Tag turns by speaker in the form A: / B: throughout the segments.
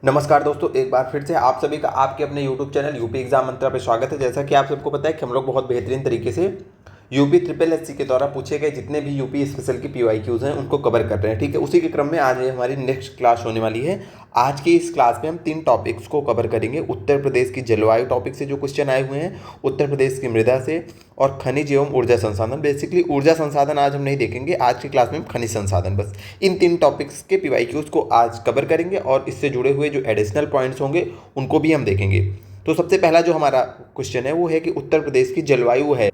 A: नमस्कार दोस्तों, एक बार फिर से आप सभी का आपके अपने YouTube चैनल यूपी एग्जाम मंत्रा पे स्वागत है। जैसा कि आप सबको पता है कि हम लोग बहुत बेहतरीन तरीके से यूपी ट्रिपल एससी के द्वारा पूछे गए जितने भी यूपी स्पेशल की PYQs हैं उनको कवर कर रहे हैं। ठीक है, उसी के क्रम में आज हमारी नेक्स्ट क्लास होने वाली है। आज की इस क्लास में हम 3 टॉपिक्स को कवर करेंगे। उत्तर प्रदेश की जलवायु टॉपिक से जो क्वेश्चन आए हुए हैं, उत्तर प्रदेश की मृदा से, और खनिज एवं ऊर्जा संसाधन। बेसिकली ऊर्जा संसाधन आज हम नहीं देखेंगे, आज की क्लास में हम खनिज संसाधन बस इन 3 टॉपिक्स के PYQs को आज कवर करेंगे और इससे जुड़े हुए जो एडिशनल पॉइंट्स होंगे उनको भी हम देखेंगे। तो सबसे पहला जो हमारा क्वेश्चन है वो है कि उत्तर प्रदेश की जलवायु है।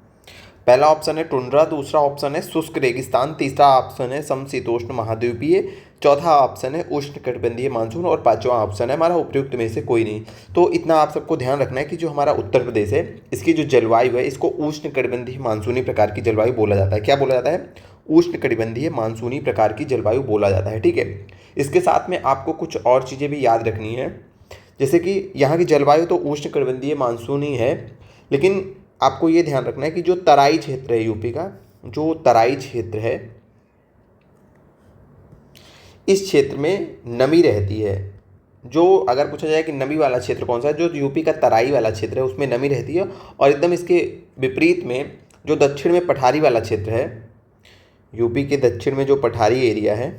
A: पहला ऑप्शन है टुंड्रा, दूसरा ऑप्शन है शुष्क रेगिस्तान, तीसरा ऑप्शन है समशीतोष्ण महाद्वीपीय, चौथा ऑप्शन है उष्णकटिबंधीय मानसून और पांचवा ऑप्शन है हमारा उपयुक्त में से कोई नहीं। तो इतना आप सबको ध्यान रखना है कि जो हमारा उत्तर प्रदेश है इसकी जो जलवायु है इसको उष्णकटिबंधीय मानसूनी प्रकार की जलवायु बोला जाता है। क्या बोला जाता है? उष्णकटिबंधीय मानसूनी प्रकार की जलवायु बोला जाता है। ठीक है, इसके साथ में आपको कुछ और चीज़ें भी याद रखनी है, जैसे कि यहाँ की जलवायु तो उष्णकटिबंधीय मानसूनी है, लेकिन आपको ये ध्यान रखना है कि जो तराई क्षेत्र है यूपी का, जो तराई क्षेत्र है इस क्षेत्र में नमी रहती है। जो अगर पूछा जाए कि नमी वाला क्षेत्र कौन सा है, जो यूपी का तराई वाला क्षेत्र है उसमें नमी रहती है। और एकदम इसके विपरीत में जो दक्षिण में पठारी वाला क्षेत्र है, यूपी के दक्षिण में जो पठारी एरिया है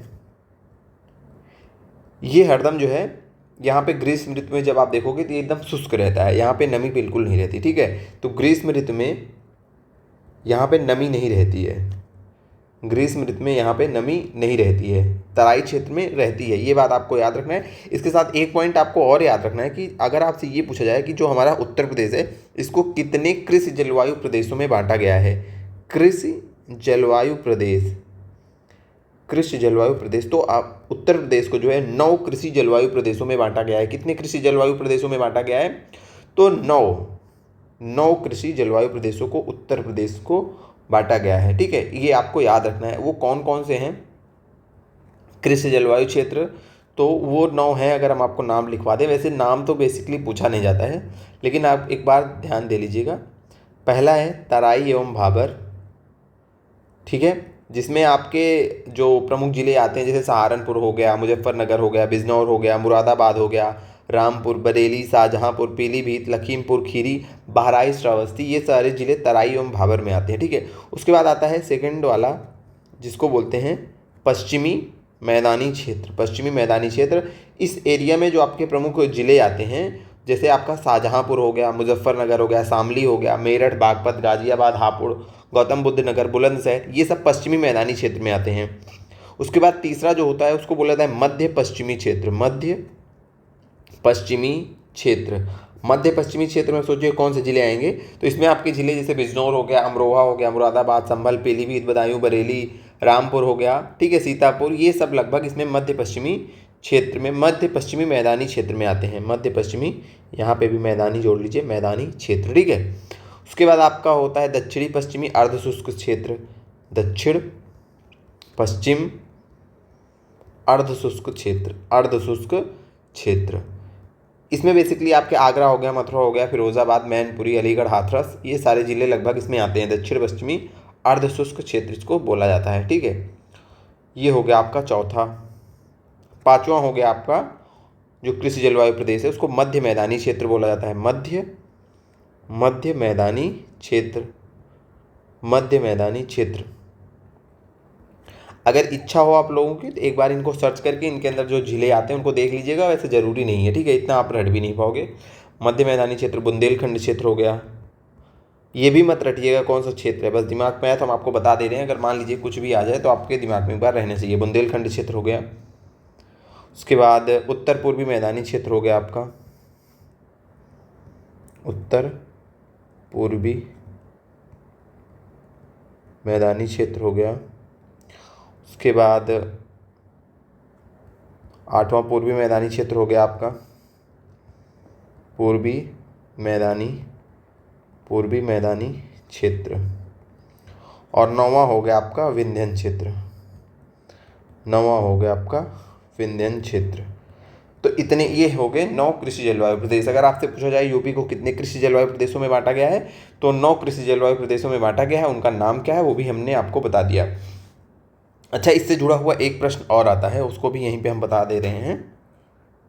A: ये हरदम जो है यहाँ पे ग्रीष्म ऋतु में जब आप देखोगे तो ये एकदम शुष्क रहता है, यहाँ पे नमी बिल्कुल नहीं रहती। ठीक है, तो ग्रीष्म ऋतु में यहाँ पे नमी नहीं रहती है, ग्रीष्म ऋतु में यहाँ पे नमी नहीं रहती है, तराई क्षेत्र में रहती है। ये बात आपको याद रखना है। इसके साथ एक पॉइंट आपको और याद रखना है कि अगर आपसे ये पूछा जाए कि जो हमारा उत्तर प्रदेश है इसको कितने कृषि जलवायु प्रदेशों में बांटा गया है, कृषि जलवायु प्रदेश, कृषि जलवायु प्रदेश, तो आप उत्तर प्रदेश को जो है 9 कृषि जलवायु प्रदेशों में बांटा गया है। कितने कृषि जलवायु प्रदेशों में बांटा गया है? तो 9 कृषि जलवायु प्रदेशों को उत्तर प्रदेश को बांटा गया है। ठीक है, ये आपको याद रखना है। वो कौन कौन से हैं कृषि जलवायु क्षेत्र? तो वो 9 हैं। अगर हम आपको नाम लिखवा दें, वैसे नाम तो बेसिकली पूछा नहीं जाता है, लेकिन आप एक बार ध्यान दे लीजिएगा। पहला है तराई एवं भाबर, ठीक है, जिसमें आपके जो प्रमुख जिले आते हैं जैसे सहारनपुर हो गया, मुजफ्फरनगर हो गया, बिजनौर हो गया, मुरादाबाद हो गया, रामपुर, बरेली, शाहजहांपुर, पीलीभीत, लखीमपुर खीरी, बहराइच, श्रावस्ती, ये सारे जिले तराई एवं भाबर में आते हैं। ठीक है, उसके बाद आता है सेकंड वाला जिसको बोलते हैं पश्चिमी मैदानी क्षेत्र। पश्चिमी मैदानी क्षेत्र, इस एरिया में जो आपके प्रमुख जिले आते हैं जैसे आपका शाहजहांपुर हो गया, मुजफ्फरनगर हो गया, शामली हो गया, मेरठ, बागपत, गाजियाबाद, हापुड़, गौतम बुद्ध नगर, बुलंदशहर, ये सब पश्चिमी मैदानी क्षेत्र में आते हैं। उसके बाद तीसरा जो होता है उसको बोला जाता है मध्य पश्चिमी क्षेत्र। मध्य पश्चिमी क्षेत्र, मध्य पश्चिमी क्षेत्र में सोचिए कौन से जिले आएंगे, तो इसमें आपके जिले जैसे बिजनौर हो गया, अमरोहा हो गया, मुरादाबाद, संभल, पीलीभीत, बदायूं, बरेली, रामपुर हो गया, ठीक है, सीतापुर, ये सब लगभग इसमें मध्य पश्चिमी क्षेत्र में, मध्य पश्चिमी मैदानी क्षेत्र में आते हैं। मध्य पश्चिमी, यहाँ पे भी मैदानी जोड़ लीजिए, मैदानी क्षेत्र। ठीक है, उसके बाद आपका होता है दक्षिणी पश्चिमी अर्धशुष्क क्षेत्र। दक्षिण पश्चिम अर्धशुष्क क्षेत्र, अर्धशुष्क क्षेत्र, इसमें बेसिकली आपके आगरा हो गया, मथुरा हो गया, फिरोजाबाद, मैनपुरी, अलीगढ़, हाथरस, ये सारे जिले लगभग इसमें आते हैं। दक्षिण पश्चिमी अर्धशुष्क क्षेत्र इसको बोला जाता है। ठीक है, ये हो गया आपका चौथा। पांचवा हो गया आपका जो कृषि जलवायु प्रदेश है उसको मध्य मैदानी क्षेत्र बोला जाता है। मध्य मैदानी क्षेत्र, मध्य मैदानी क्षेत्र। अगर इच्छा हो आप लोगों की तो एक बार इनको सर्च करके इनके अंदर जो जिले आते हैं उनको देख लीजिएगा, वैसे ज़रूरी नहीं है। ठीक है, इतना आप रट भी नहीं पाओगे। मध्य मैदानी क्षेत्र बुंदेलखंड क्षेत्र हो गया, ये भी मत रटिएगा कौन सा क्षेत्र है, बस दिमाग में आया तो हम आपको बता दे रहे हैं। अगर मान लीजिए कुछ भी आ जाए तो आपके दिमाग में एक बार रहना चाहिए। बुंदेलखंड क्षेत्र हो गया। उसके बाद उत्तर पूर्वी मैदानी क्षेत्र हो गया आपका, उत्तर पूर्वी मैदानी क्षेत्र हो गया। उसके बाद आठवां पूर्वी मैदानी क्षेत्र हो गया आपका, पूर्वी मैदानी क्षेत्र। और नौवां हो गया आपका विंध्यन क्षेत्र, नौवां हो गया आपका विंध्यन क्षेत्र। तो इतने ये हो गए 9 कृषि जलवायु प्रदेश। अगर आपसे पूछा जाए यूपी को कितने कृषि जलवायु प्रदेशों में बांटा गया है, तो 9 कृषि जलवायु प्रदेशों में बांटा गया है। उनका नाम क्या है वो भी हमने आपको बता दिया। अच्छा, इससे जुड़ा हुआ एक प्रश्न और आता है, उसको भी यहीं पे हम बता दे रहे हैं।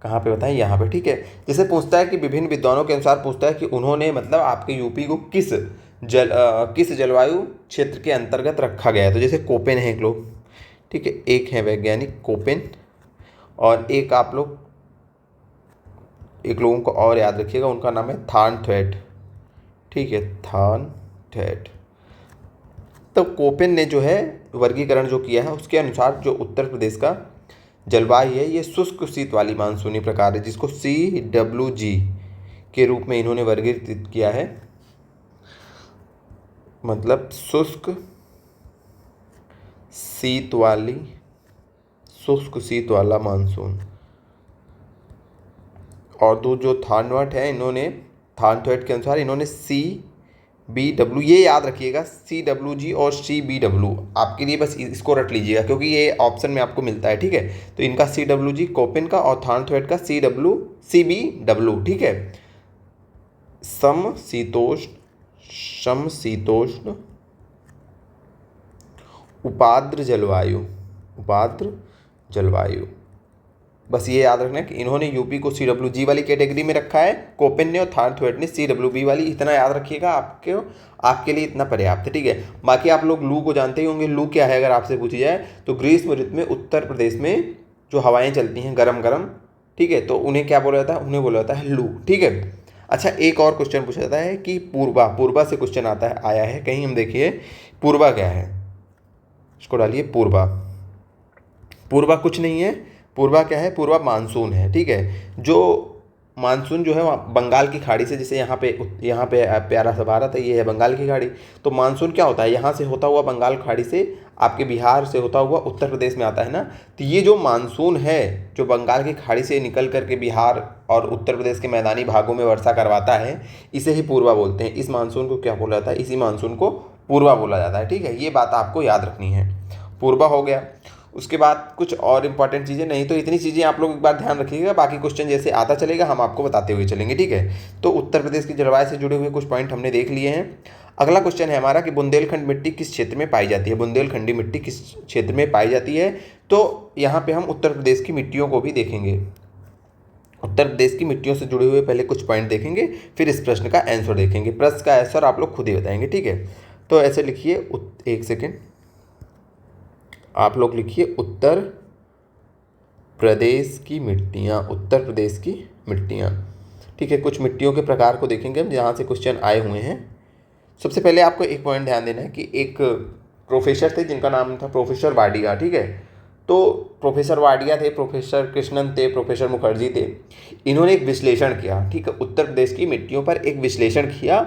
A: कहाँ पे बताएं, यहाँ पे, ठीक है। जैसे पूछता है कि विभिन्न विद्वानों के अनुसार पूछता है कि उन्होंने मतलब आपके यूपी को किस जलवायु क्षेत्र के अंतर्गत रखा गया है। तो जैसे कोपेन है एक लोग, ठीक है, एक है वैज्ञानिक कोपेन, और एक आप लोग एक लोगों को और याद रखिएगा, उनका नाम है थार्नथवेट, ठीक है, थार्नथवेट। तो कोपेन ने जो है वर्गीकरण जो किया है उसके अनुसार जो उत्तर प्रदेश का जलवायु है ये शुष्क शीत वाली मानसूनी प्रकार है, जिसको CWG के रूप में इन्होंने वर्गीकृत किया है, मतलब शुष्क शीत वाला मानसून। और दो जो थार्नथवेट है, इन्होंने थार्नथवेट के अनुसार इन्होंने CBW, ये याद रखिएगा, CWG और CBW आपके लिए बस इसको रट लीजिएगा क्योंकि ये ऑप्शन में आपको मिलता है, ठीक है। तो इनका CWG कोपेन का और थार्नथवेट का CBW, ठीक है। समशीतोष्ण उपाद्र जलवायु, बस ये याद रखना है कि इन्होंने यूपी को CWG वाली कैटेगरी में रखा है कोपेन ने, और थार्नथवेट ने CWB वाली। इतना याद रखिएगा, आपके लिए इतना पर्याप्त है, ठीक है। बाकी आप लोग लू को जानते ही होंगे। लू क्या है अगर आपसे पूछी जाए तो ग्रीष्म ऋतु में उत्तर प्रदेश में जो हवाएं चलती हैं गरम गरम, ठीक है, तो उन्हें क्या बोला जाता है, उन्हें बोला जाता है लू, ठीक है। अच्छा, एक और क्वेश्चन पूछा जाता है कि पूर्वा से क्वेश्चन आया है कहीं, हम देखिए पूर्वा क्या है, इसको डालिए पूर्वा कुछ नहीं है। पूर्वा क्या है, पूर्वा मानसून है, ठीक है। जो मानसून जो है बंगाल की खाड़ी से, जैसे यहाँ पे प्यारा सा भारत है, ये है बंगाल की खाड़ी। तो मानसून क्या होता है, यहाँ से होता हुआ बंगाल खाड़ी से आपके बिहार से होता हुआ उत्तर प्रदेश में आता है ना। तो ये जो मानसून है जो बंगाल की खाड़ी से निकल करके बिहार और उत्तर प्रदेश के मैदानी भागों में वर्षा करवाता है, इसे ही पूर्वा बोलते हैं। इस मानसून को क्या बोला जाता है, इसी मानसून को पूर्वा बोला जाता है, ठीक है। ये बात आपको याद रखनी है, पूर्वा हो गया। उसके बाद कुछ और इंपॉर्टेंट चीज़ें, नहीं तो इतनी चीज़ें आप लोग एक बार ध्यान रखिएगा, बाकी क्वेश्चन जैसे आता चलेगा हम आपको बताते हुए चलेंगे, ठीक है। तो उत्तर प्रदेश की जलवायु से जुड़े हुए कुछ पॉइंट हमने देख लिए हैं। अगला क्वेश्चन है हमारा कि बुंदेलखंड मिट्टी किस क्षेत्र में पाई जाती है, बुंदेलखंडी मिट्टी किस क्षेत्र में पाई जाती है। तो यहाँ पे हम उत्तर प्रदेश की मिट्टियों को भी देखेंगे, उत्तर प्रदेश की मिट्टियों से जुड़े हुए पहले कुछ पॉइंट देखेंगे, फिर इस प्रश्न का आंसर देखेंगे। प्रश्न का आंसर आप लोग खुद ही बताएंगे, ठीक है। तो ऐसे लिखिए, एक सेकेंड, आप लोग लिखिए उत्तर प्रदेश की मिट्टियाँ, उत्तर प्रदेश की मिट्टियाँ, ठीक है। कुछ मिट्टियों के प्रकार को देखेंगे हम जहाँ से क्वेश्चन आए हुए हैं। सबसे पहले आपको एक पॉइंट ध्यान देना है कि एक प्रोफेसर थे जिनका नाम था प्रोफेसर वाडिया, ठीक है। तो प्रोफेसर वाडिया थे, प्रोफेसर कृष्णन थे, प्रोफेसर मुखर्जी थे। इन्होंने एक विश्लेषण किया, ठीक है, उत्तर प्रदेश की मिट्टियों पर एक विश्लेषण किया,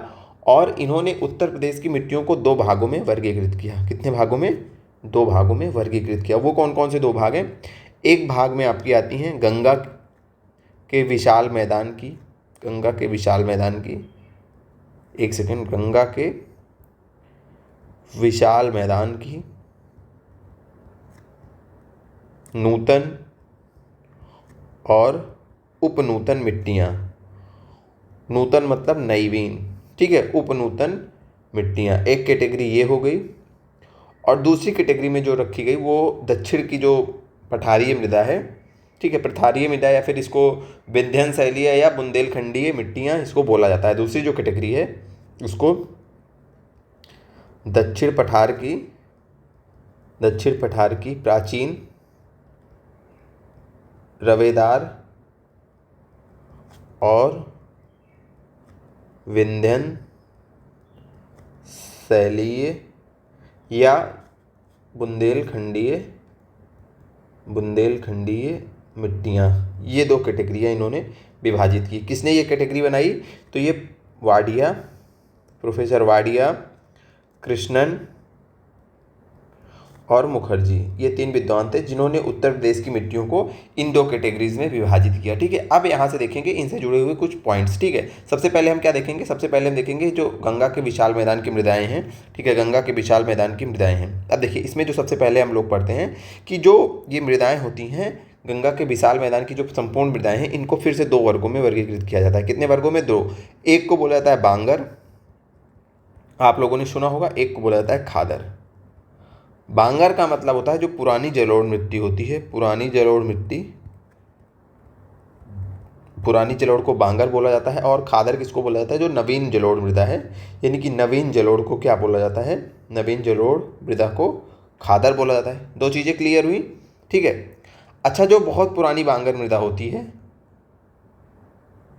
A: और इन्होंने उत्तर प्रदेश की मिट्टियों को दो भागों में वर्गीकृत किया। कितने भागों में, दो भागों में वर्गीकृत किया। वो कौन कौन से दो भाग हैं, एक भाग में आपकी आती हैं गंगा के विशाल मैदान की, एक सेकंड, गंगा के विशाल मैदान की, नूतन और उपनूतन मिट्टियाँ, नूतन मतलब नईवीन, ठीक है, उपनूतन मिट्टियाँ, एक कैटेगरी ये हो गई। और दूसरी कैटेगरी में जो रखी गई वो दक्षिण की जो पठारीय मृदा है, ठीक है, पठारीय मृदा या फिर इसको विंध्यन शैलीय या बुंदेलखंडीय मिट्टियाँ इसको बोला जाता है। दूसरी जो कैटेगरी है उसको दक्षिण पठार की प्राचीन रवेदार और विंध्यन शैलीय या बुंदेलखंडीय मिट्टियाँ, ये दो कैटेगरियाँ इन्होंने विभाजित की। किसने ये कैटेगरी बनाई, तो ये वाडिया, प्रोफेसर वाडिया, कृष्णन और मुखर्जी, ये तीन विद्वान थे जिन्होंने उत्तर प्रदेश की मिट्टियों को इन दो कैटेगरीज में विभाजित किया, ठीक है। अब यहाँ से देखेंगे इनसे जुड़े हुए कुछ पॉइंट्स, ठीक है। सबसे पहले हम क्या देखेंगे, सबसे पहले हम देखेंगे जो गंगा के विशाल मैदान की मृदाएं हैं, ठीक है, गंगा के विशाल मैदान की मृदाएं हैं। अब देखिए इसमें जो सबसे पहले हम लोग पढ़ते हैं कि जो ये मृदाएं होती हैं गंगा के विशाल मैदान की जो संपूर्ण मृदाएं हैं, इनको फिर से दो वर्गों में वर्गीकृत किया जाता है। कितने वर्गों में, दो। एक को बोला जाता है बांगर, आप लोगों ने सुना होगा, एक को बोला जाता है खादर। बांगर का मतलब होता है जो पुरानी जलोढ़ मिट्टी होती है, पुरानी जलोढ़ मिट्टी पुरानी जलोढ़ को बांगर बोला जाता है, और खादर किसको बोला जाता है, जो नवीन जलोढ़ मृदा है, यानी कि नवीन जलोढ़ को क्या बोला जाता है, नवीन जलोढ़ मृदा को खादर बोला जाता है। दो चीज़ें क्लियर हुई, ठीक है। अच्छा, जो बहुत पुरानी बांगर मृदा होती है,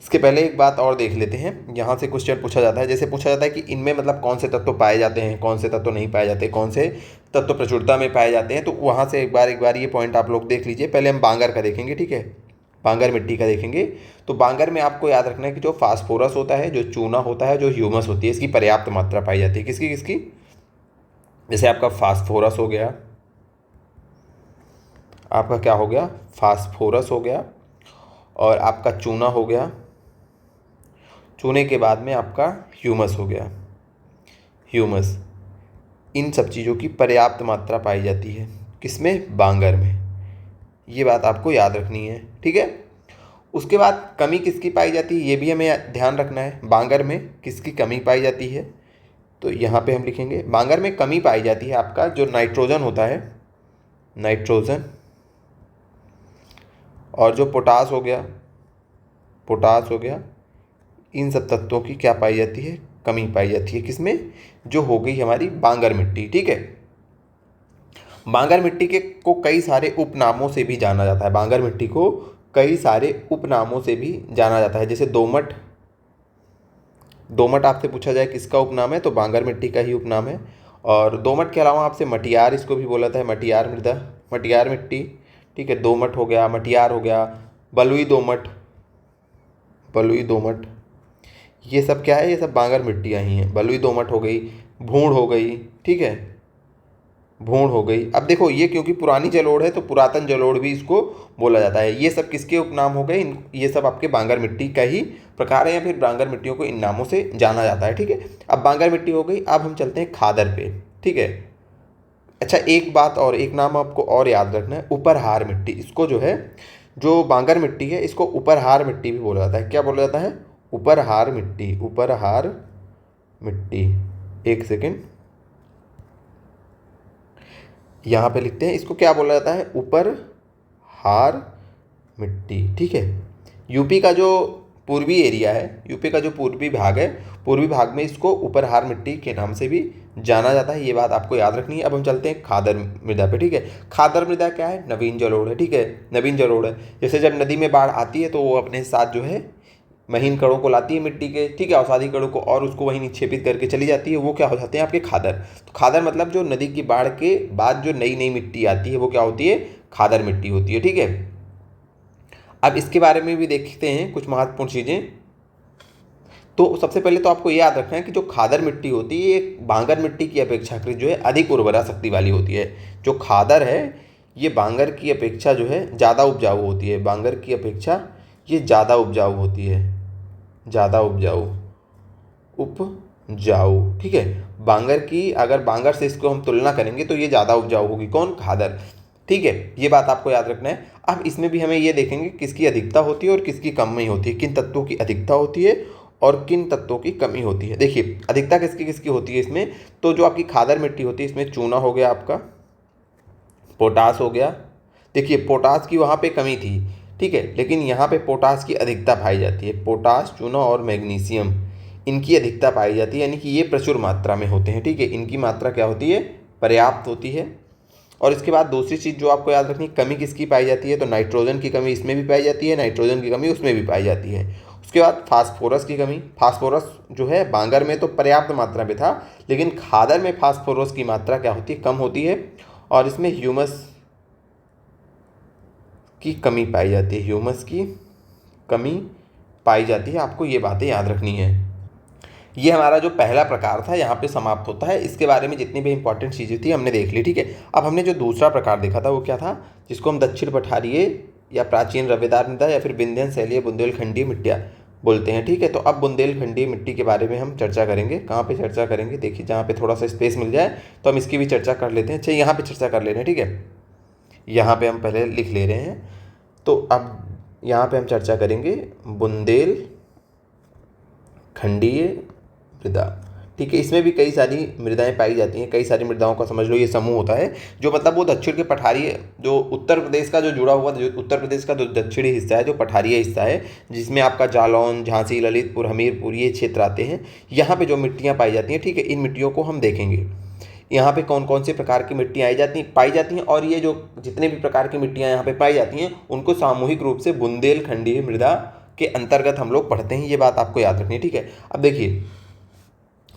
A: इसके पहले एक बात और देख लेते हैं। यहाँ से क्वेश्चन पूछा जाता है, जैसे पूछा जाता है कि इनमें मतलब कौन से तत्व पाए जाते हैं, कौन से तत्व नहीं पाए जाते, कौन से तत्व प्रचुरता में पाए जाते हैं, तो वहाँ से एक बार ये पॉइंट आप लोग देख लीजिए। पहले हम बांगर का देखेंगे, ठीक है, बांगर मिट्टी का देखेंगे। तो बांगर में आपको याद रखना है कि जो फास्फोरस होता है, जो चूना होता है, जो ह्यूमस होती है, इसकी पर्याप्त मात्रा पाई जाती है। किसकी किसकी? जैसे आपका फास्फोरस हो गया, आपका क्या हो गया, फास्फोरस हो गया, और आपका चूना हो गया, चूने के बाद में आपका ह्यूमस हो गया, ह्यूमस। इन सब चीज़ों की पर्याप्त मात्रा पाई जाती है किसमें? बांगर में। ये बात आपको याद रखनी है, ठीक है। उसके बाद कमी किसकी पाई जाती है, ये भी हमें ध्यान रखना है। बांगर में किसकी कमी पाई जाती है, तो यहाँ पे हम लिखेंगे बांगर में कमी पाई जाती है आपका जो नाइट्रोजन होता है, नाइट्रोजन, और जो पोटास हो गया, पोटास हो गया, इन सब तत्वों की क्या पाई जाती है, कमी पाई जाती है। किसमें? जो हो गई हमारी बांगर मिट्टी, ठीक है। बांगर मिट्टी के को कई सारे उपनामों से भी जाना जाता है, बांगर मिट्टी को कई सारे उपनामों से भी जाना जाता है। जैसे दोमट, दोमट आपसे पूछा जाए किसका उपनाम है, तो बांगर मिट्टी का ही उपनाम है। और दोमट के अलावा आपसे मटियार, इसको भी बोला जाता है मटियार मृदा, मटियार मिट्टी, ठीक है। दोमट हो गया, मटियार हो गया, बलुई दोमट, बलुई दोमट, ये सब क्या है, ये सब बांगर मिट्टियाँ ही हैं। बलुई दोमट हो गई, भूड़ हो गई, ठीक है, भूड़ हो गई। अब देखो ये क्योंकि पुरानी जलोढ़ है तो पुरातन जलोढ़ भी इसको बोला जाता है। ये सब किसके उपनाम हो गए, ये सब आपके बांगर मिट्टी का ही प्रकार है, या फिर बांगर मिट्टियों को इन नामों से जाना जाता है, ठीक है। अब बांगर मिट्टी हो गई, अब हम चलते हैं खादर पे, ठीक है। अच्छा, एक बात और, एक नाम आपको और याद रखना है, उपरहार मिट्टी। इसको जो है, जो बांगर मिट्टी है, इसको उपरहार मिट्टी भी बोला जाता है। क्या बोला जाता है? उपरहार मिट्टी, उपरहार मिट्टी। एक सेकेंड, यहाँ पे लिखते हैं, इसको क्या बोला जाता है, उपरहार मिट्टी, ठीक है। यूपी का जो पूर्वी एरिया है, यूपी का जो पूर्वी भाग है, पूर्वी भाग में इसको उपरहार मिट्टी के नाम से भी जाना जाता है। ये बात आपको याद रखनी है। अब हम चलते हैं खादर मृदा पे, ठीक है। खादर मृदा क्या है? नवीन जलोढ़ है, ठीक है, नवीन जलोढ़ है। जैसे जब नदी में बाढ़ आती है तो वो अपने साथ जो है महीन कणों को लाती है मिट्टी के, ठीक है, अवसादी कणों को, और उसको वहीं निक्षेपित करके चली जाती है। वो क्या हो जाते हैं आपके खादर। तो खादर मतलब जो नदी की बाढ़ के बाद जो नई नई मिट्टी आती है वो क्या होती है? खादर मिट्टी होती है, ठीक है। अब इसके बारे में भी देखते हैं कुछ महत्वपूर्ण चीज़ें। तो सबसे पहले तो आपको ये याद रखना है कि जो खादर मिट्टी होती है ये बांगर मिट्टी की अपेक्षाकृत जो है अधिक उर्वरा शक्ति वाली होती है। जो खादर है ये बांगर की अपेक्षा जो है ज़्यादा उपजाऊ होती है, बांगर की अपेक्षा ये ज़्यादा उपजाऊ होती है, ज़्यादा उपजाऊ, उपजाऊ, ठीक है। बांगर की, अगर बांगर से इसको हम तुलना करेंगे तो ये ज़्यादा उपजाऊ होगी, कौन? खादर, ठीक है। ये बात आपको याद रखना है। अब इसमें भी हमें ये देखेंगे किसकी अधिकता होती है और किसकी कमी होती है, किन तत्वों की अधिकता होती है और किन तत्वों की कमी होती है। देखिए अधिकता किसकी किसकी होती है इसमें, तो जो आपकी खादर मिट्टी होती है इसमें चूना हो गया, आपका पोटास हो गया। देखिए पोटास की वहाँ पे कमी थी, ठीक है, लेकिन यहाँ पे पोटास की अधिकता पाई जाती है। पोटास, चूना और मैग्नीशियम, इनकी अधिकता पाई जाती है, यानी कि ये प्रचुर मात्रा में होते हैं, ठीक है। इनकी मात्रा क्या होती है? पर्याप्त होती है। और इसके बाद दूसरी चीज़ जो आपको याद रखनी, कमी किसकी पाई जाती है, तो नाइट्रोजन की कमी इसमें भी पाई जाती है, नाइट्रोजन की कमी उसमें भी पाई जाती है। उसके बाद फास्फोरस की कमी, फास्फोरस जो है बांगर में तो पर्याप्त मात्रा में था, लेकिन खादर में फास्फोरस की मात्रा क्या होती है? कम होती है। और इसमें ह्यूमस की कमी पाई जाती है, ह्यूमस की कमी पाई जाती है। आपको ये बातें याद रखनी है। ये हमारा जो पहला प्रकार था यहाँ पे समाप्त होता है। इसके बारे में जितनी भी इंपॉर्टेंट चीज़ें थी हमने देख ली, ठीक है। अब हमने जो दूसरा प्रकार देखा था वो क्या था, जिसको हम दक्षिण पठारीय या प्राचीन रवेदार मृदा या फिर विंध्यन शैलीय बुंदेलखंडीय मिट्टियाँ बोलते हैं, ठीक है। तो अब बुंदेलखंडीय मिट्टी के बारे में हम चर्चा करेंगे। कहाँ पे चर्चा करेंगे? देखिए जहाँ पे थोड़ा सा स्पेस मिल जाए तो हम इसकी भी चर्चा कर लेते हैं। अच्छा, यहाँ पे चर्चा कर ले रहे हैं, ठीक है, यहाँ पे हम पहले लिख ले रहे हैं। तो अब यहाँ पे हम चर्चा करेंगे बुंदेलखंडीय मृदा, ठीक है। इसमें भी कई सारी मृदाएं पाई जाती हैं, कई सारी मृदाओं का समझ लो ये समूह होता है, जो मतलब वो दक्षिण के पठारी, जो उत्तर प्रदेश का जो जुड़ा हुआ, जो उत्तर प्रदेश का जो दक्षिणी हिस्सा है, जो पठारीय हिस्सा है, जिसमें आपका जालौन, झांसी, ललितपुर, हमीरपुर ये क्षेत्र आते हैं, यहाँ पे जो मिट्टियाँ पाई जाती हैं, ठीक है, इन मिट्टियों को हम देखेंगे। यहाँ पे कौन कौन से प्रकार की मिट्टियाँ पाई जाती हैं, और ये जो जितने भी प्रकार की मिट्टियाँ यहाँ पे पाई जाती हैं उनको सामूहिक रूप से बुंदेलखंडीय मृदा के अंतर्गत हम लोग पढ़ते हैं। ये बात आपको याद रखनी है, ठीक है। अब देखिए,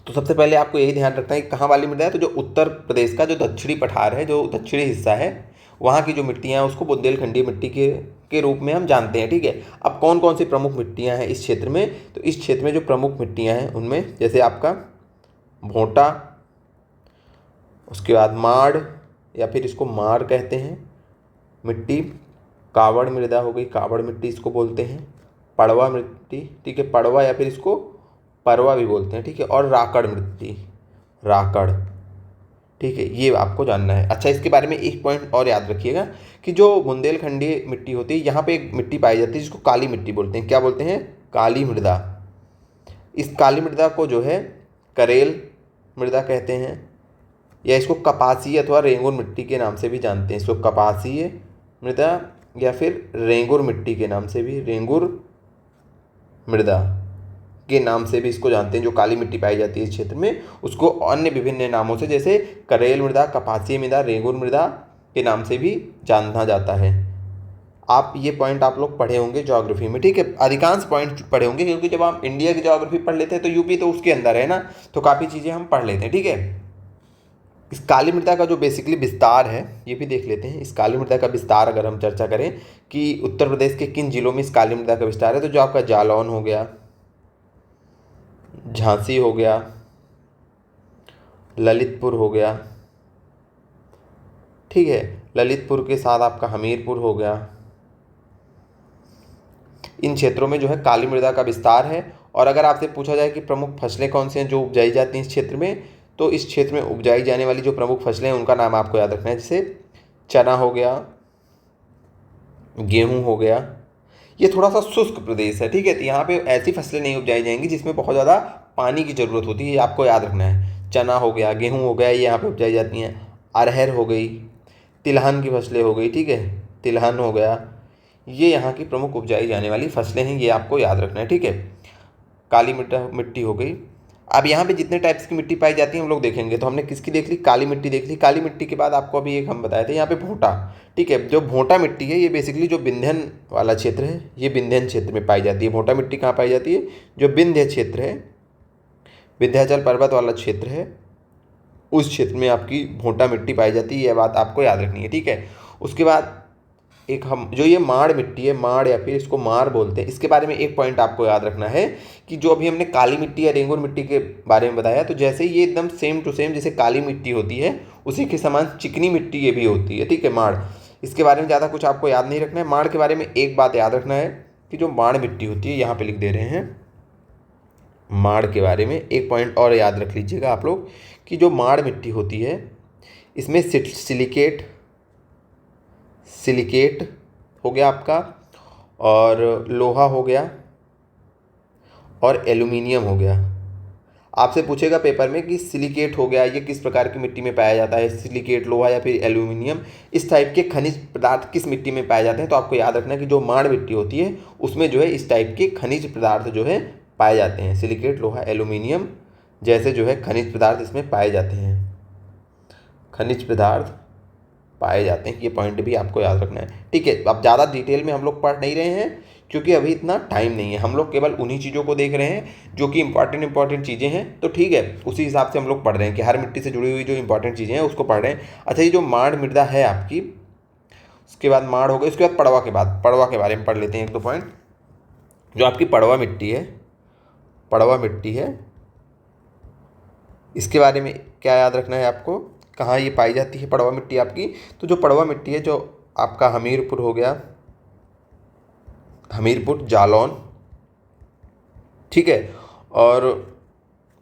A: तो सबसे पहले आपको यही ध्यान रखना है कि कहाँ वाली मृदा है, तो जो उत्तर प्रदेश का जो दक्षिणी पठार है, जो दक्षिणी हिस्सा है, वहाँ की जो मिट्टियाँ हैं उसको बुंदेलखंडीय मिट्टी के रूप में हम जानते हैं, ठीक है। अब कौन कौन सी प्रमुख मिट्टियाँ हैं इस क्षेत्र में, तो इस क्षेत्र में जो प्रमुख मिट्टियाँ हैं उनमें जैसे आपका भोंटा, उसके बाद माड़ या फिर इसको माड़ कहते हैं मिट्टी, कावड़ मृदा हो गई, कावड़ मिट्टी इसको बोलते हैं, पड़वा मिट्टी, ठीक है, पड़वा या फिर इसको परवा भी बोलते हैं, ठीक है, और राकड़ मिट्टी, राकड़, ठीक है, ये आपको जानना है। अच्छा, इसके बारे में एक पॉइंट और याद रखिएगा कि जो बुंदेलखंडी मिट्टी होती है, यहाँ पे एक मिट्टी पाई जाती है जिसको काली मिट्टी बोलते हैं। क्या बोलते हैं? काली मृदा। इस काली मृदा को जो है करेल मृदा कहते हैं, या इसको कपासीय अथवा रेंगुर मिट्टी के नाम से भी जानते हैं। इसको कपासीय मृदा या फिर रेंगुर मिट्टी के नाम से भी, रेंगुर मृदा के नाम से भी इसको जानते हैं। जो काली मिट्टी पाई जाती है इस क्षेत्र में, उसको अन्य विभिन्न नामों से, जैसे करेल मृदा, कपासीय मृदा, रेंगुर मृदा के नाम से भी जाना जाता है। आप ये पॉइंट आप लोग पढ़े होंगे ज्योग्राफी में, ठीक है, अधिकांश पॉइंट पढ़े होंगे, क्योंकि जब हम इंडिया की ज्योग्राफी पढ़ लेते हैं तो यूपी तो उसके अंदर है ना, तो काफ़ी चीज़ें हम पढ़ लेते हैं, ठीक है। इस काली मृदा का जो बेसिकली विस्तार है ये भी देख लेते हैं। इस काली मृदा का विस्तार अगर हम चर्चा करें कि उत्तर प्रदेश के किन जिलों में इस काली मृदा का विस्तार है, तो जो आपका जालौन हो गया, झांसी हो गया, ललितपुर हो गया, ठीक है, ललितपुर के साथ आपका हमीरपुर हो गया, इन क्षेत्रों में जो है काली मृदा का विस्तार है। और अगर आपसे पूछा जाए कि प्रमुख फसलें कौन सी हैं जो उपजाई जाती हैं इस क्षेत्र में, तो इस क्षेत्र में उपजाई जाने वाली जो प्रमुख फसलें हैं उनका नाम आपको याद रखना है। जैसे चना हो गया, गेहूं हो गया। ये थोड़ा सा शुष्क प्रदेश है, ठीक है, तो यहाँ पे ऐसी फसलें नहीं उपजाई जाएंगी जिसमें बहुत ज़्यादा पानी की ज़रूरत होती है, ये आपको याद रखना है। चना हो गया, गेहूँ हो गया, ये यहाँ पे उपजाई जाती हैं। अरहर हो गई, तिलहन की फसलें हो गई, ठीक है, तिलहन हो गया, ये यहाँ की प्रमुख उपजाई जाने वाली फसलें हैं, ये आपको याद रखना है, ठीक है। काली मिट्टी हो गई। अब यहाँ पे जितने टाइप्स की मिट्टी पाई जाती है हम लोग देखेंगे, तो हमने किसकी देख ली? काली मिट्टी देख ली। काली मिट्टी के बाद आपको अभी एक हम बताए थे यहाँ पे भोंटा, ठीक है। जो भोंटा मिट्टी है ये बेसिकली जो विंध्यन वाला क्षेत्र है, ये विंध्यन क्षेत्र में पाई जाती है। भोंटा मिट्टी कहाँ पाई जाती है? जो विंध्य क्षेत्र है, विंध्याचल पर्वत वाला क्षेत्र है, उस क्षेत्र में आपकी भोंटा मिट्टी पाई जाती है, यह बात आपको याद रखनी है, ठीक है। उसके बाद एक हम जो ये माड़ मिट्टी है, माड़ या फिर इसको मार बोलते हैं, इसके बारे में एक पॉइंट आपको याद रखना है कि जो अभी हमने काली मिट्टी या रेंगुर मिट्टी के बारे में बताया, तो जैसे ये एकदम सेम टू सेम जैसे काली मिट्टी होती है उसी के समान चिकनी मिट्टी ये भी होती है, ठीक है, माड़। इसके बारे में ज़्यादा कुछ आपको याद नहीं रखना है। माड़ के बारे में एक बात याद रखना है कि जो माड़ मिट्टी होती है, यहाँ पर लिख दे रहे हैं माड़ के बारे में एक पॉइंट और याद रख लीजिएगा आप लोग कि जो माड़ मिट्टी होती है इसमें सिलिकेट हो गया आपका, और लोहा हो गया, और एल्यूमिनियम हो गया। आपसे पूछेगा पेपर में कि सिलिकेट हो गया, ये किस प्रकार की मिट्टी में पाया जाता है? सिलिकेट, लोहा या फिर एल्यूमिनियम, इस टाइप के खनिज पदार्थ किस मिट्टी में पाए जाते हैं? तो आपको याद रखना है कि जो माड़ मिट्टी होती है उसमें जो है इस टाइप के खनिज पदार्थ जो है पाए जाते हैं। सिलिकेट, लोहा, एल्यूमिनियम जैसे जो है खनिज पदार्थ इसमें पाए जाते हैं, खनिज पदार्थ पाए जाते हैं। ये पॉइंट भी आपको याद रखना है, ठीक है। अब ज़्यादा डिटेल में हम लोग पढ़ नहीं रहे हैं क्योंकि अभी इतना टाइम नहीं है, हम लोग केवल उन्हीं चीज़ों को देख रहे हैं जो कि इंपॉर्टेंट चीज़ें हैं, तो ठीक है, उसी हिसाब से हम लोग पढ़ रहे हैं कि हर मिट्टी से जुड़ी हुई जो इंपॉर्टेंट चीज़ें हैं उसको पढ़ रहे हैं। अच्छा, ये जो माड़ मृदा है आपकी, उसके बाद माड़ हो गई, उसके बाद पड़वा के बारे में पढ़ लेते हैं एक दो पॉइंट। जो आपकी पड़वा मिट्टी है, इसके बारे में क्या याद रखना है आपको? कहाँ ये पाई जाती है पड़वा मिट्टी आपकी? तो जो पड़वा मिट्टी है जो आपका हमीरपुर हो गया, हमीरपुर, जालौन, ठीक है, और